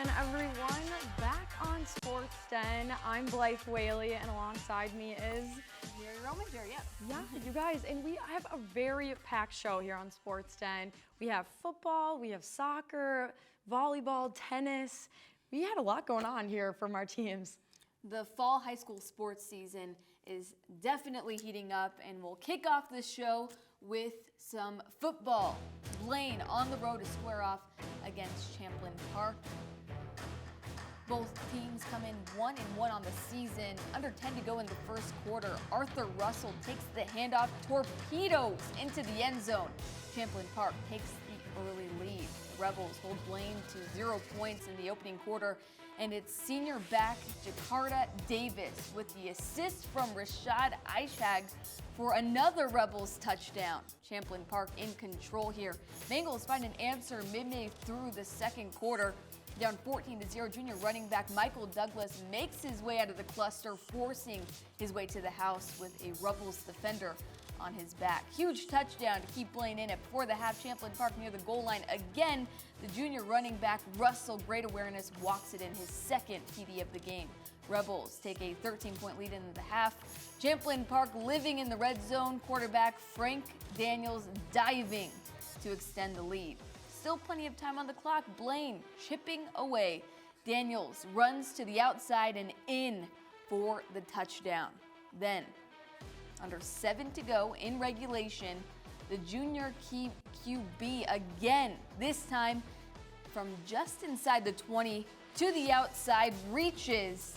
again, everyone. Back on Sports Den. I'm Blythe Whaley, and alongside me is Mary Rominger, yep. Yeah, you guys, and we have a very packed show here on Sports Den. We have football, we have soccer, volleyball, tennis. We had a lot going on here from our teams. The fall high school sports season is definitely heating up, and we'll kick off this show with some football. Blaine on the road to square off against Champlin Park. Both teams come in 1-1 on the season. Under 10 to go in the first quarter. Arthur Russell takes the handoff, torpedoes into the end zone. Champlin Park takes the early lead. The Rebels hold Blaine to 0 points in the opening quarter, and it's senior back Jakarta Davis with the assist from Rashad Ishag for another Rebels touchdown. Champlin Park in control here. Bengals find an answer midway through the second quarter. Down 14-0, junior running back Michael Douglas makes his way out of the cluster, forcing his way to the house with a Rebels defender on his back. Huge touchdown to keep Blaine in it before the half. Champlin Park near the goal line again. The junior running back Russell, great awareness, walks it in, his second TD of the game. Rebels take a 13-point lead in the half. Champlin Park living in the red zone. Quarterback Frank Daniels diving to extend the lead. Still plenty of time on the clock. Blaine chipping away. Daniels runs to the outside and in for the touchdown. Then, under 7 to go in regulation, the junior QB again, this time from just inside the 20 to the outside, reaches.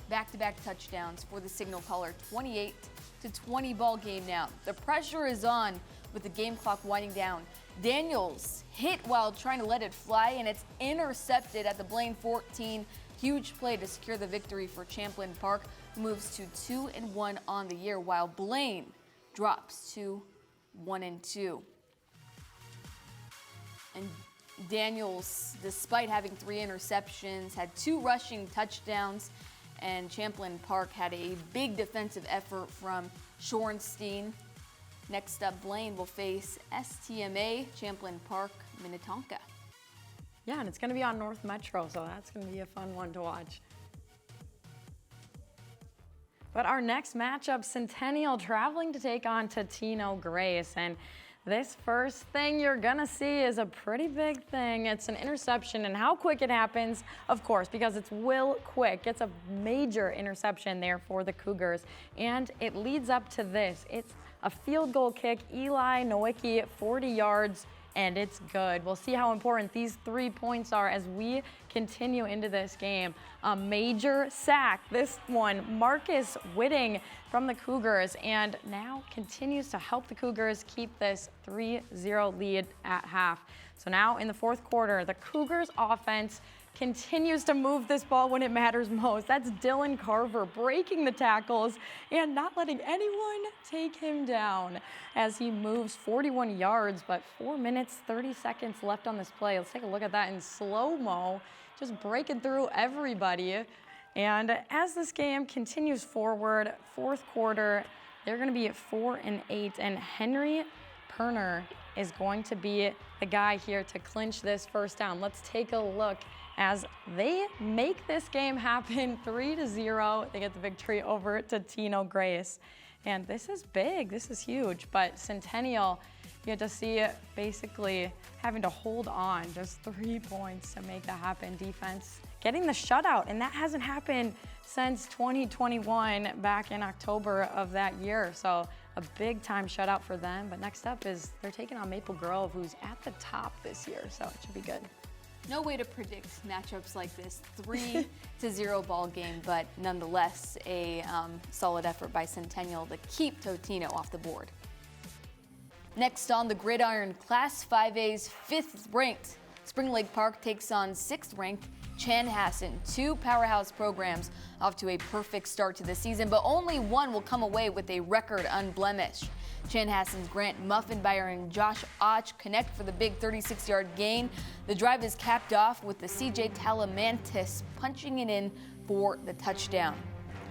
Back-to-back touchdowns for the signal caller. 28-20 ball game now. The pressure is on with the game clock winding down. Daniels hit while trying to let it fly, and it's intercepted at the Blaine 14. Huge play to secure the victory for Champlin Park, who moves to 2-1 on the year, while Blaine drops to 1-2. And Daniels, despite having 3 interceptions, had 2 rushing touchdowns, and Champlin Park had a big defensive effort from Shorenstein. Next up, Blaine will face STMA, Champlin Park, Minnetonka. Yeah, and it's going to be on North Metro, so that's going to be a fun one to watch. But our next matchup, Centennial traveling to take on Totino Grace. And this first thing you're going to see is a pretty big thing. It's an interception, and how quick it happens, of course, because it's Will Quick. It's a major interception there for the Cougars, and it leads up to this. It's a field goal kick, Eli Nowicki, 40 yards, and it's good. We'll see how important these 3 points are as we continue into this game. A major sack, this one, Marcus Whitting from the Cougars, and now continues to help the Cougars keep this 3-0 lead at half. So now in the fourth quarter, the Cougars offense continues to move this ball when it matters most. That's Dylan Carver breaking the tackles and not letting anyone take him down as he moves 41 yards, but 4 minutes, 30 seconds left on this play. Let's take a look at that in slow-mo, just breaking through everybody. And as this game continues forward, fourth quarter, they're going to be at 4-8, and Henry Perner is going to be the guy here to clinch this first down. Let's take a look as they make this game happen. 3-0. They get the victory over Totino Grace. And this is big, this is huge, but Centennial, you get to see it basically having to hold on, just 3 points to make that happen. Defense getting the shutout, and that hasn't happened since 2021 back in October of that year. So a big time shutout for them. But next up is they're taking on Maple Grove, who's at the top this year, so it should be good. No way to predict matchups like this. 3-0 ball game, but nonetheless a solid effort by Centennial to keep Totino off the board. Next on the gridiron, Class 5A's 5th ranked Spring Lake Park takes on 6th ranked Chanhassen. 2 powerhouse programs off to a perfect start to the season, but only one will come away with a record unblemished. Chanhassen's Grant Muffenbeyer and Josh Och connect for the big 36-yard gain. The drive is capped off with the CJ Talamantis punching it in for the touchdown.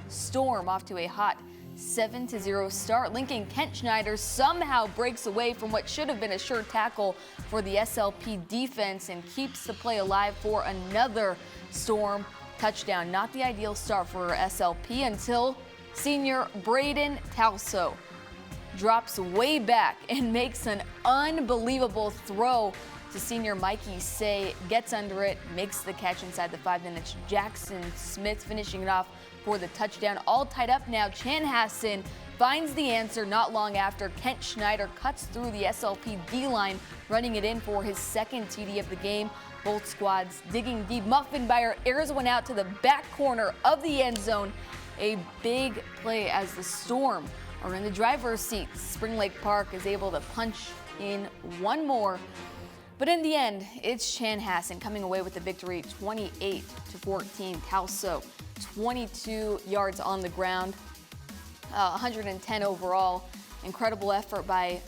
Storm off to a hot 7-0 start. Lincoln Kent Schneider somehow breaks away from what should have been a sure tackle for the SLP defense and keeps the play alive for another Storm touchdown. Not the ideal start for SLP until senior Braden Talso drops way back and makes an unbelievable throw to senior Mikey Say, gets under it, makes the catch inside the 5. Then it's Jackson Smith finishing it off for the touchdown. All tied up now. Chanhassen finds the answer not long after. Kent Schneider cuts through the SLP D-line, running it in for his second TD of the game. Both squads digging deep. Muffenmeyer airs one out to the back corner of the end zone. A big play as the Storm are in the driver's seat. Spring Lake Park is able to punch in one more. But in the end, it's Chanhassen coming away with the victory, 28-14. Talso, 22 yards on the ground, 110 overall. Incredible effort by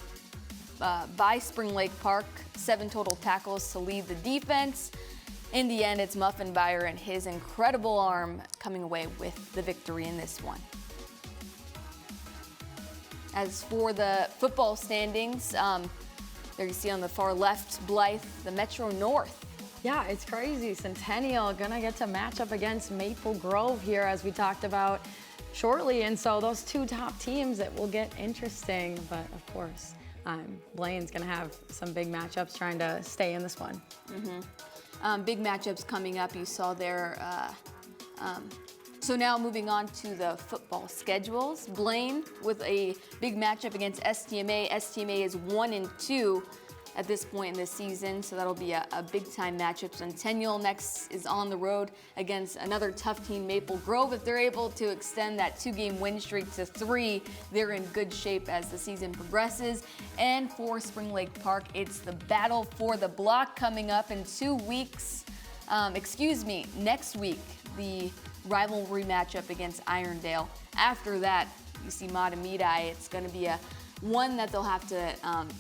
Spring Lake Park. 7 total tackles to lead the defense. In the end, it's Muffenmeyer and his incredible arm coming away with the victory in this one. As for the football standings, there you see on the far left, Blythe, the Metro North. Yeah, it's crazy. Centennial gonna get to match up against Maple Grove here, as we talked about shortly. And so those 2 top teams, it will get interesting. But of course, Blaine's gonna have some big matchups trying to stay in this one. Big matchups coming up. You saw there. So now moving on to the football schedules. Blaine with a big matchup against STMA. STMA is 1-2 at this point in the season, so that'll be a big-time matchup. Centennial next is on the road against another tough team, Maple Grove. If they're able to extend that 2-game win streak to 3, they're in good shape as the season progresses. And for Spring Lake Park, it's the battle for the block coming up in 2 weeks. Next week, the rivalry matchup against Irondale. After that, you see Mahtomedi. It's going to be one that they'll have to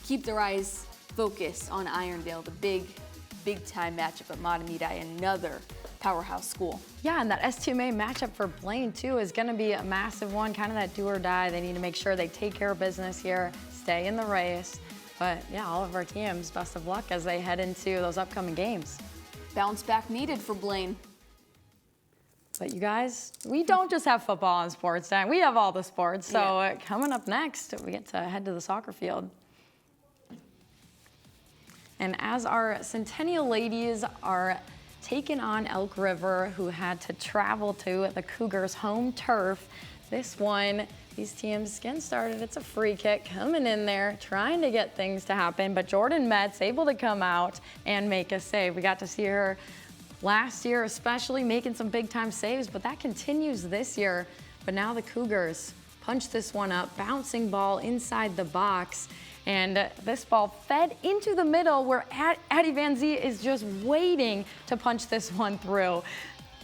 keep their eyes focused on Irondale, the big time matchup at Mahtomedi, another powerhouse school. Yeah, and that STMA matchup for Blaine too is going to be a massive one, kind of that do or die. They need to make sure they take care of business here, stay in the race. But yeah, all of our teams, best of luck as they head into those upcoming games. Bounce back needed for Blaine. But you guys, we don't just have football on Sports Time. We have all the sports. So coming up next, we get to head to the soccer field. And as our Centennial ladies are taking on Elk River, who had to travel to the Cougars' home turf, this one, these teams getting started. It's a free kick coming in there, trying to get things to happen. But Jordan Metz able to come out and make a save. We got to see her last year, especially making some big time saves, but that continues this year. But now the Cougars punch this one up, bouncing ball inside the box. And this ball fed into the middle where Addie Van Zee is just waiting to punch this one through.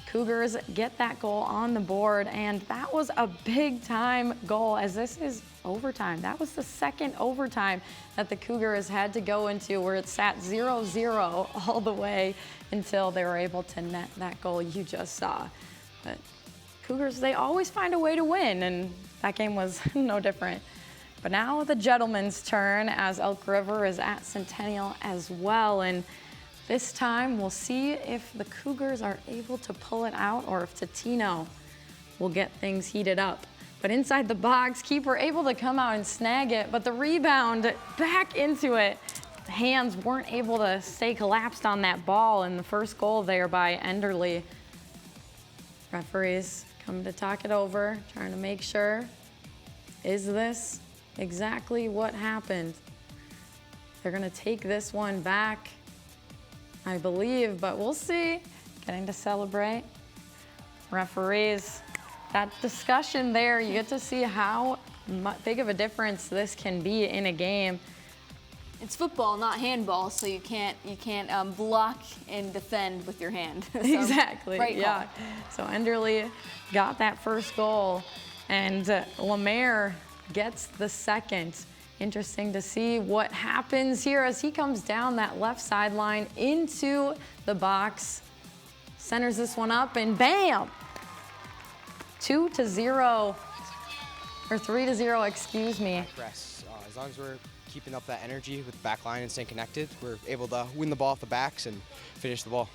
Cougars get that goal on the board, and that was a big time goal, as this is overtime. That was the second overtime that the Cougars had to go into, where it sat 0-0 all the way until they were able to net that goal you just saw. But Cougars, they always find a way to win, and that game was no different. But now the gentleman's turn, as Elk River is at Centennial as well. And this time we'll see if the Cougars are able to pull it out or if Totino will get things heated up. But inside the box, keeper able to come out and snag it, but the rebound back into it. The hands weren't able to stay collapsed on that ball, and the first goal there by Enderly. Referees come to talk it over, trying to make sure, is this exactly what happened? They're gonna take this one back, I believe, but we'll see. Getting to celebrate. Referees, that discussion there, you get to see how big of a difference this can be in a game. It's football, not handball, so you can't block and defend with your hand. So, exactly, right yeah. So Enderly got that first goal, and Lemaire gets the second. Interesting to see what happens here as he comes down that left sideline into the box, centers this one up, and bam! 2-0. or 3-0, excuse me. Press. As long as we're keeping up that energy with the back line and staying connected, we're able to win the ball off the backs and finish the ball.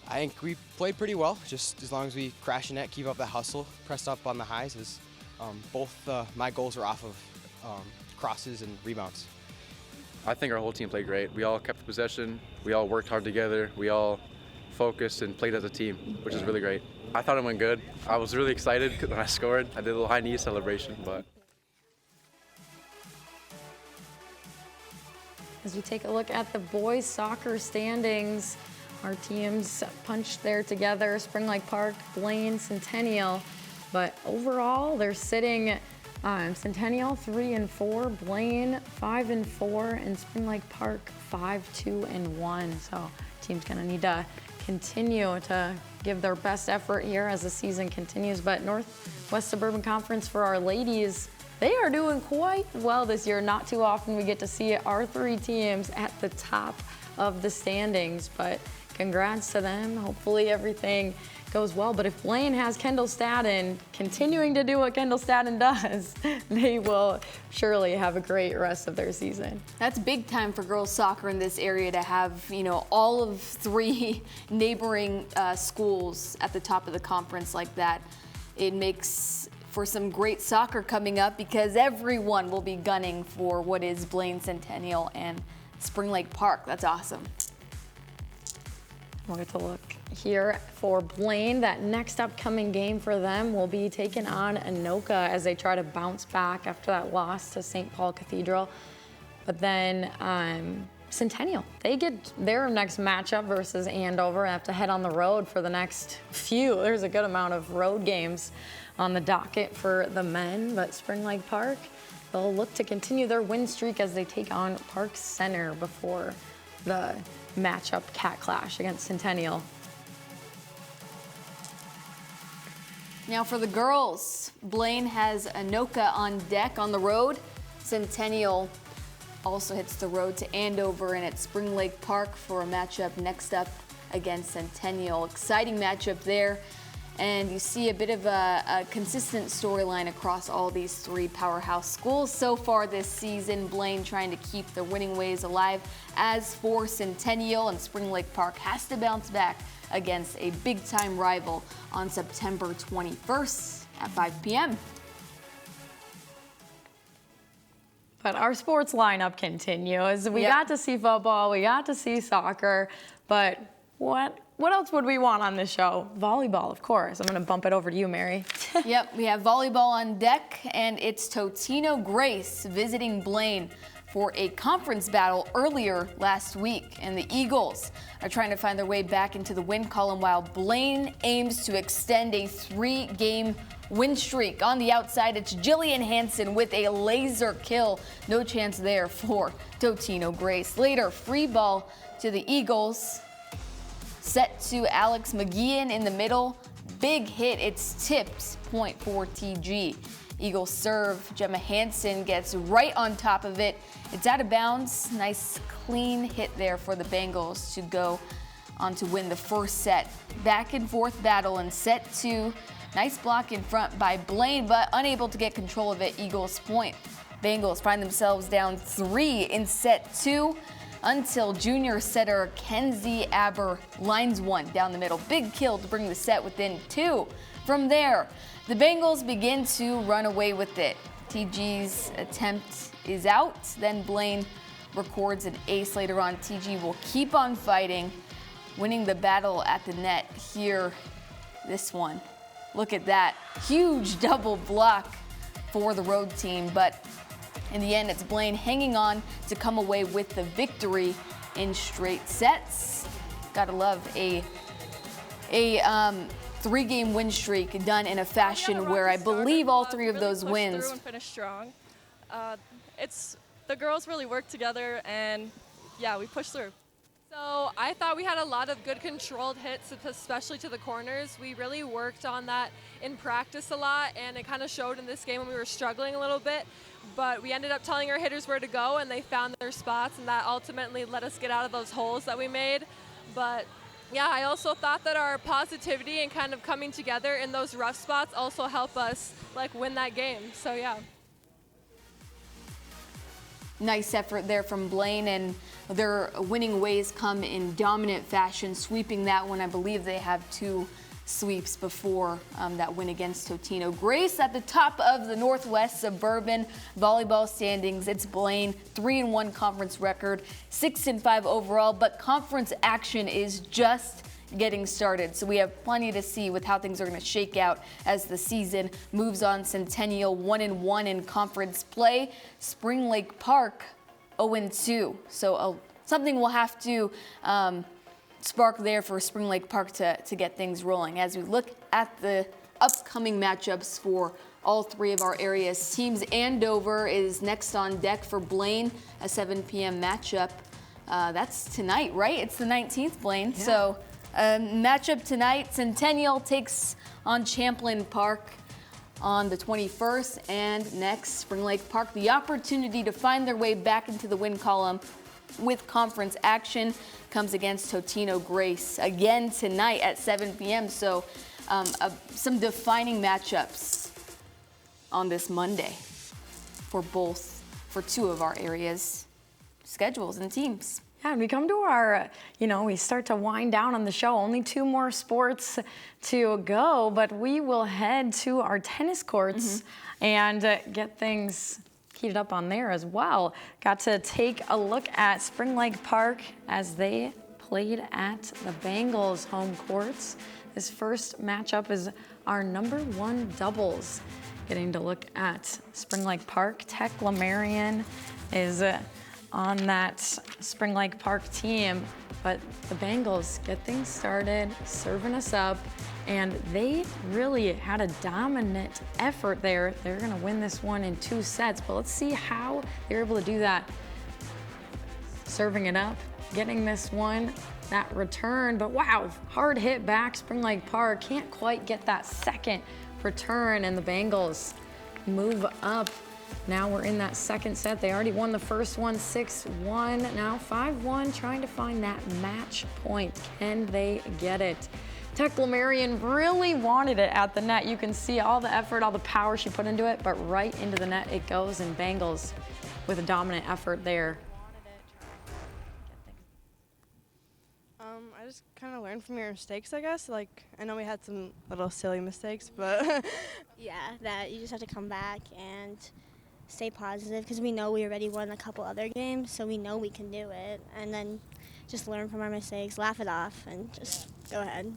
I think we played pretty well, just as long as we crash the net, keep up that hustle, pressed up on the highs. As both my goals were off of crosses and rebounds. I think our whole team played great. We all kept possession. We all worked hard together. We all focused and played as a team, which is really great. I thought it went good. I was really excited when I scored. I did a little high knee celebration, but. As we take a look at the boys soccer standings, our teams punched there together, Spring Lake Park, Blaine, Centennial. But overall, they're sitting Centennial 3-4, Blaine 5-4, and Spring Lake Park 5-2-1. So team's gonna need to continue to give their best effort here as the season continues. But Northwest Suburban Conference for our ladies, they are doing quite well this year. Not too often we get to see our three teams at the top of the standings, but congrats to them. Hopefully everything goes well. But if Blaine has Kendall Staden continuing to do what Kendall Staden does, they will surely have a great rest of their season. That's big time for girls soccer in this area to have, all of three neighboring schools at the top of the conference like that. It makes for some great soccer coming up because everyone will be gunning for what is Blaine Centennial and Spring Lake Park. That's awesome. We'll get to look here for Blaine. That next upcoming game for them will be taking on Anoka as they try to bounce back after that loss to St. Paul Cathedral. But then Centennial, they get their next matchup versus Andover. Have to head on the road for the next few. There's a good amount of road games on the docket for the men, but Spring Lake Park, they'll look to continue their win streak as they take on Park Center before the matchup cat clash against Centennial. Now for the girls, Blaine has Anoka on deck on the road. Centennial also hits the road to Andover and at Spring Lake Park for a matchup next up against Centennial. Exciting matchup there. And you see a bit of a consistent storyline across all these three powerhouse schools so far this season. Blaine trying to keep their winning ways alive. As for Centennial, and Spring Lake Park has to bounce back against a big-time rival on September 21st at 5 p.m. But our sports lineup continues. We got to see football, we got to see soccer, but what else would we want on this show? Volleyball, of course. I'm going to bump it over to you, Mary. Yep, we have volleyball on deck, and it's Totino Grace visiting Blaine for a conference battle earlier last week. And the Eagles are trying to find their way back into the win column while Blaine aims to extend a 3-game win streak. On the outside, it's Jillian Hansen with a laser kill. No chance there for Totino Grace. Later, free ball to the Eagles. Set to Alex McGeehan in the middle. Big hit, it's tipped, point for TG. Eagles serve, Gemma Hansen gets right on top of it. It's out of bounds. Nice clean hit there for the Bengals to go on to win the first set. Back and forth battle in set 2. Nice block in front by Blaine, but unable to get control of it. Eagles point. Bengals find themselves down 3 in set 2. Until junior setter Kenzie Aber lines one down the middle. Big kill to bring the set within 2. From there, the Bengals begin to run away with it. TG's attempt is out. Then Blaine records an ace later on. TG will keep on fighting, winning the battle at the net. Here, this one. Look at that. Huge double block for the road team, but in the end, it's Blaine hanging on to come away with the victory in straight sets. Gotta love a 3-game win streak done in a fashion where I believe all 3 of those wins. Through and finish strong. The girls really worked together, and yeah, we pushed through. So I thought we had a lot of good controlled hits, especially to the corners. We really worked on that in practice a lot, and it kind of showed in this game when we were struggling a little bit. But we ended up telling our hitters where to go, and they found their spots, and that ultimately let us get out of those holes that we made. But Yeah, I also thought that our positivity and kind of coming together in those rough spots also help us like win that game. So yeah. Nice effort there from Blaine, and their winning ways come in dominant fashion, sweeping that one. I believe they have 2 sweeps before that win against Totino. Grace at the top of the Northwest Suburban volleyball standings. It's Blaine, 3-1 conference record, 6-5 overall, but conference action is just getting started. So we have plenty to see with how things are going to shake out as the season moves on. Centennial 1-1 in conference play. Spring Lake Park 0-2. So something we'll have to spark there for Spring Lake Park to get things rolling. As we look at the upcoming matchups for all 3 of our areas teams, Andover is next on deck for Blaine, a 7 p.m. matchup. That's tonight, right? It's the 19th, Blaine. Yeah. So matchup tonight, Centennial takes on Champlain Park on the 21st, and next, Spring Lake Park, the opportunity to find their way back into the win column with conference action comes against Totino Grace again tonight at 7 p.m. So some defining matchups on this Monday for 2 of our areas' schedules and teams. Yeah, and we come to our, we start to wind down on the show. Only 2 more sports to go, but we will head to our tennis courts and get things heated up on there as well. Got to take a look at Spring Lake Park as they played at the Bengals home courts. This first matchup is our number 1 doubles. Getting to look at Spring Lake Park. Tech Lamarion is on that Spring Lake Park team, but the Bengals get things started, serving us up, and they really had a dominant effort there. They're gonna win this one in 2 sets, but let's see how they're able to do that. Serving it up, getting this one, that return, but wow, hard hit back. Spring Lake Park can't quite get that second return, and the Bengals move up. Now we're in that second set. They already won the first one 6-1, now 5-1, trying to find that match point. Can they get it? Tech Lamarion really wanted it at the net. You can see all the effort, all the power she put into it, but right into the net it goes, and Bengals with a dominant effort there. I just kind of learned from your mistakes, I guess. Like, I know we had some little silly mistakes, but Yeah, that you just have to come back and stay positive because we know we already won a couple other games, so we know we can do it. And then just learn from our mistakes, laugh it off, and just go ahead.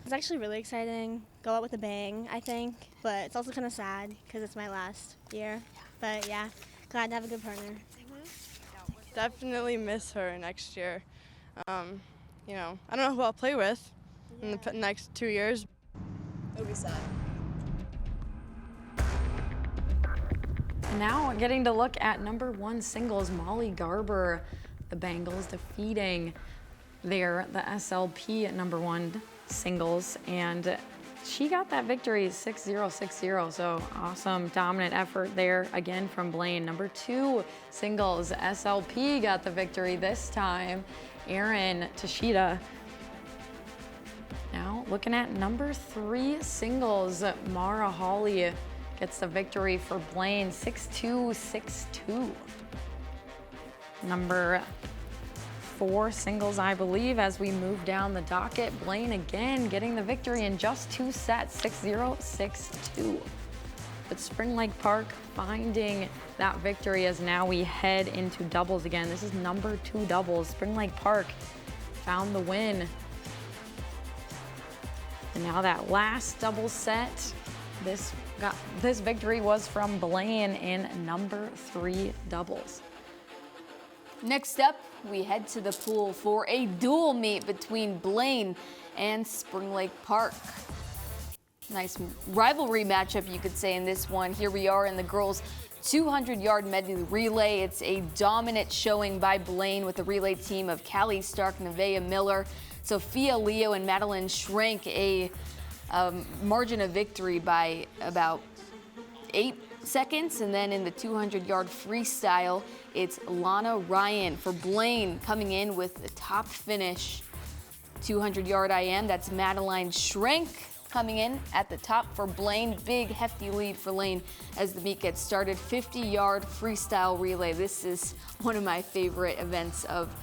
It's actually really exciting. Go out with a bang, I think, but it's also kind of sad because it's my last year. But yeah, glad to have a good partner. definitely miss her next year. I don't know who I'll play with in the next 2 years. It'll be sad. Now getting to look at number 1 singles, Molly Garber, the Bengals defeating the SLP at number 1 singles, and she got that victory 6-0, 6-0. So awesome, dominant effort there again from Blaine. Number 2 singles, SLP got the victory this time. Erin Tashida. Now looking at number 3 singles, Mara Hawley gets the victory for Blaine, 6-2, 6-2. Number 4 singles, I believe, as we move down the docket. Blaine again getting the victory in just 2 sets, 6-0, 6-2. But Spring Lake Park finding that victory as now we head into doubles again. This is number 2 doubles. Spring Lake Park found the win. And now that last double set, this victory was from Blaine in number 3 doubles. Next up, we head to the pool for a dual meet between Blaine and Spring Lake Park. Nice rivalry matchup, you could say, in this one. Here we are in the girls' 200-yard medley relay. It's a dominant showing by Blaine with the relay team of Callie Stark, Nevaeh Miller, Sophia Leo, and Madeline Schrank. A margin of victory by about 8 seconds. And then in the 200-yard freestyle, it's Lana Ryan for Blaine coming in with the top finish. 200-yard IM, that's Madeline Schrank coming in at the top for Blaine. Big, hefty lead for Lane as the meet gets started. 50-yard freestyle relay. This is one of my favorite events of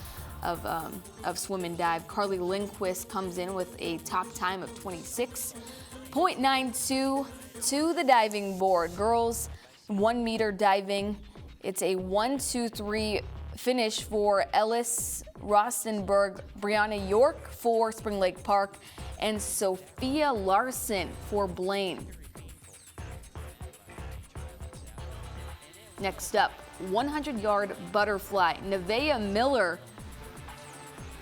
swim and dive. Carly Lindquist comes in with a top time of 26.92 to the diving board. Girls 1 meter diving. It's a 1-2-3 finish for Ellis Rostenberg, Brianna York for Spring Lake Park, and Sophia Larson for Blaine. Next up, 100-yard butterfly. Nevaeh Miller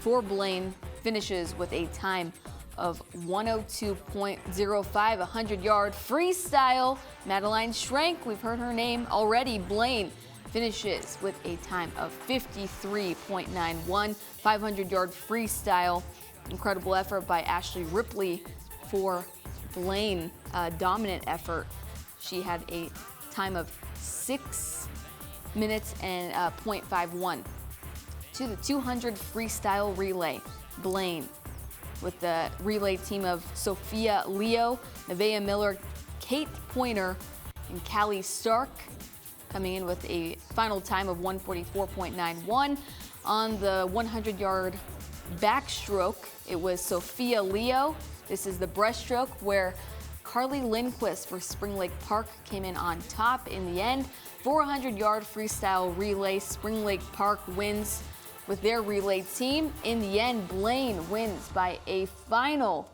for Blaine finishes with a time of 102.05. 100-yard freestyle. Madeline Schrank, we've heard her name already. Blaine finishes with a time of 53.91. 500-yard freestyle. Incredible effort by Ashley Ripley for Blaine. Dominant effort. She had a time of 6 minutes and 0.51. To the 200 freestyle relay. Blaine with the relay team of Sophia Leo, Nevaeh Miller, Kate Pointer, and Callie Stark, coming in with a final time of 144.91. On the 100-yard backstroke, it was Sophia Leo. This is the breaststroke where Carly Lindquist for Spring Lake Park came in on top in the end. 400-yard freestyle relay, Spring Lake Park wins with their relay team. In the end, Blaine wins by a final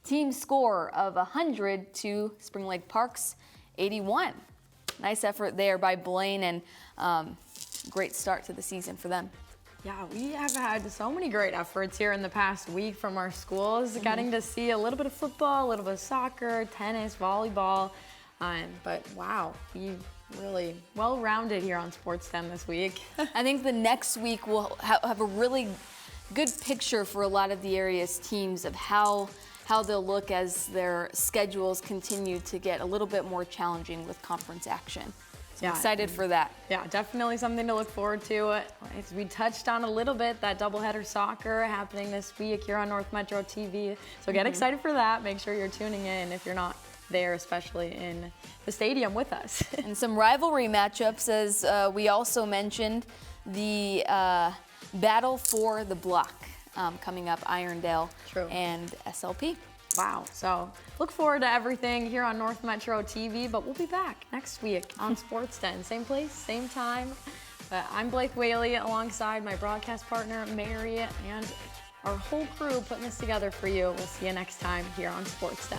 team score of 100 to Spring Lake Park's 81. Nice effort there by Blaine, and great start to the season for them. Yeah, we have had so many great efforts here in the past week from our schools, getting to see a little bit of football, a little bit of soccer, tennis, volleyball, but wow, we really well-rounded here on Sports 10 this week. I think the next week we'll have a really good picture for a lot of the area's teams of how they'll look as their schedules continue to get a little bit more challenging with conference action. So I'm excited for that. Yeah, definitely something to look forward to. As we touched on a little bit, that doubleheader soccer happening this week here on North Metro TV. So get excited for that. Make sure you're tuning in if you're not there, especially in the stadium with us. And some rivalry matchups, as we also mentioned, the battle for the block coming up, Irondale and SLP. Wow, so look forward to everything here on North Metro TV, but we'll be back next week on Sports 10. Same place, same time. I'm Blake Whaley alongside my broadcast partner, Mary, and our whole crew putting this together for you. We'll see you next time here on Sports 10.